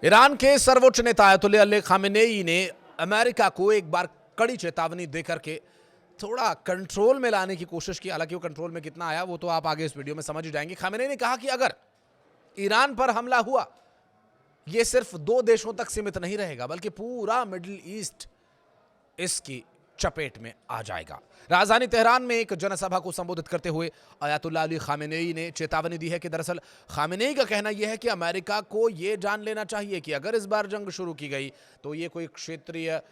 Iran के सर्वोच्च नेता अयतुल्लाह अली खामेनेई ने अमेरिका को एक बार कड़ी चेतावनी देकर के थोड़ा कंट्रोल में लाने की कोशिश की। हालांकि वो कंट्रोल में कितना आया वो तो आप आगे इस वीडियो में समझ ही जाएंगे। खामेनेई ने कहा कि अगर ईरान पर हमला हुआ ये सिर्फ 2 देशों तक सीमित नहीं रहेगा बल्कि पूरा मिडिल ईस्ट इसकी चपेट में आ जाएगा। राजधानी तेहरान में एक जनसभा को संबोधित करते हुए अयतुल्लाह अली खामेनेई ने चेतावनी दी है कि दरअसल खामेनेई का कहना यह है कि अमेरिका को यह जान लेना चाहिए कि अगर इस बार जंग शुरू की गई तो ये कोई क्षेत्रीय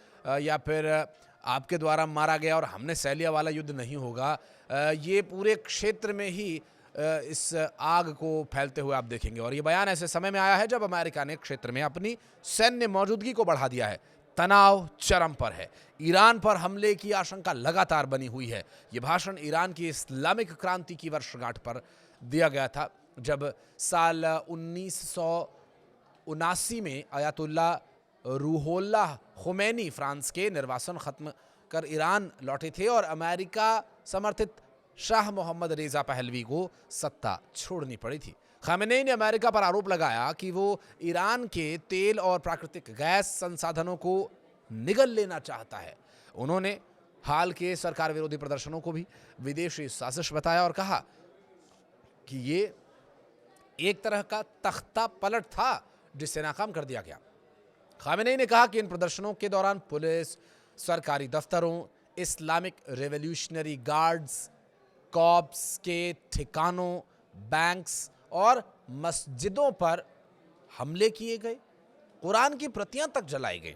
या फिर आपके द्वारा मारा गया और हमने सह लिया वाला युद्ध नहीं होगा। ये पूरे क्षेत्र में ही इस आग को फैलते हुए आप देखेंगे। और ये बयान ऐसे समय में आया है जब अमेरिका ने क्षेत्र में अपनी सैन्य मौजूदगी को बढ़ा दिया है। तनाव चरम पर है। ईरान पर हमले की आशंका लगातार बनी हुई है। ये भाषण ईरान की इस्लामिक क्रांति की वर्षगांठ पर दिया गया था जब साल 1979 में अयतुल्लाह रूहुल्लाह खुमैनी फ्रांस के निर्वासन खत्म कर ईरान लौटे थे और अमेरिका समर्थित शाह मोहम्मद रेजा पहलवी को सत्ता छोड़नी पड़ी थी। खामेनेई ने अमेरिका पर आरोप लगाया कि वो ईरान के तेल और प्राकृतिक गैस संसाधनों को निगल लेना चाहता है। उन्होंने हाल के सरकार विरोधी प्रदर्शनों को भी विदेशी साजिश बताया और कहा कि ये एक तरह का तख्ता पलट था जिसे नाकाम कर दिया गया। खामेनेई ने कहा कि इन प्रदर्शनों के दौरान पुलिस, सरकारी दफ्तरों, इस्लामिक रेवोल्यूशनरी गार्ड्स, कॉप्स के ठिकानों, बैंक्स और मस्जिदों पर हमले किए गए, कुरान की प्रतियां तक जलाई गई।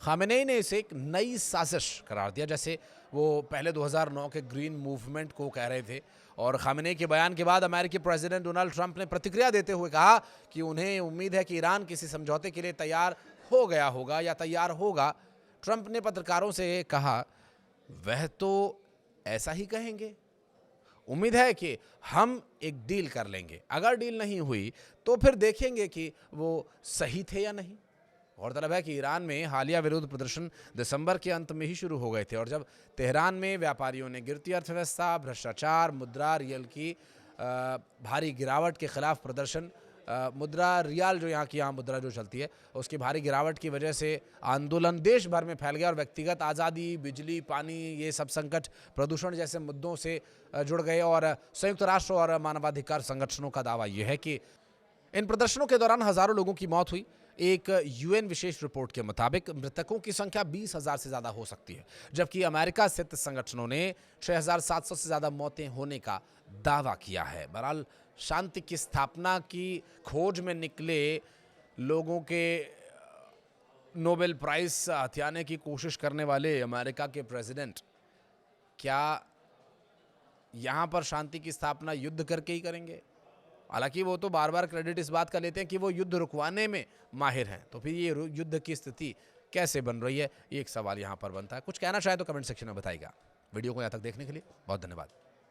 खामेनेई ने इसे एक नई साजिश करार दिया, जैसे वो पहले 2009 के ग्रीन मूवमेंट को कह रहे थे। और खामेनेई के बयान के बाद अमेरिकी प्रेसिडेंट डोनाल्ड ट्रंप ने प्रतिक्रिया देते हुए कहा कि उन्हें उम्मीद है कि ईरान किसी समझौते के लिए तैयार हो गया होगा या तैयार होगा। ट्रंप ने पत्रकारों से कहा, वह तो ऐसा ही कहेंगे। उम्मीद है कि हम एक डील कर लेंगे। अगर डील नहीं हुई तो फिर देखेंगे कि वो सही थे या नहीं। गौरतलब है कि ईरान में हालिया विरोध प्रदर्शन दिसंबर के अंत में ही शुरू हो गए थे और जब तेहरान में व्यापारियों ने गिरती अर्थव्यवस्था, भ्रष्टाचार, मुद्रा रियल की भारी गिरावट के खिलाफ प्रदर्शन, मुद्रा रियाल जो यहाँ की आम मुद्रा जो चलती है उसकी भारी गिरावट की वजह से आंदोलन देश भर में फैल गया और व्यक्तिगत आज़ादी, बिजली, पानी, ये सब संकट, प्रदूषण जैसे मुद्दों से जुड़ गए। और संयुक्त राष्ट्र और मानवाधिकार संगठनों का दावा यह है कि इन प्रदर्शनों के दौरान हजारों लोगों की मौत हुई। एक यूएन विशेष रिपोर्ट के मुताबिक मृतकों की संख्या 20,000 से ज़्यादा हो सकती है, जबकि अमेरिका स्थित संगठनों ने 6,700 से ज़्यादा मौतें होने का दावा किया है। बहरहाल शांति की स्थापना की खोज में निकले लोगों के नोबेल प्राइज हथियाने की कोशिश करने वाले अमेरिका के प्रेसिडेंट क्या यहाँ पर शांति की स्थापना युद्ध करके ही करेंगे? हालांकि वो तो बार बार क्रेडिट इस बात का लेते हैं कि वो युद्ध रुकवाने में माहिर हैं, तो फिर ये युद्ध की स्थिति कैसे बन रही है, ये एक सवाल यहाँ पर बनता है। कुछ कहना चाहे तो कमेंट सेक्शन में बताइएगा। वीडियो को यहाँ तक देखने के लिए बहुत धन्यवाद।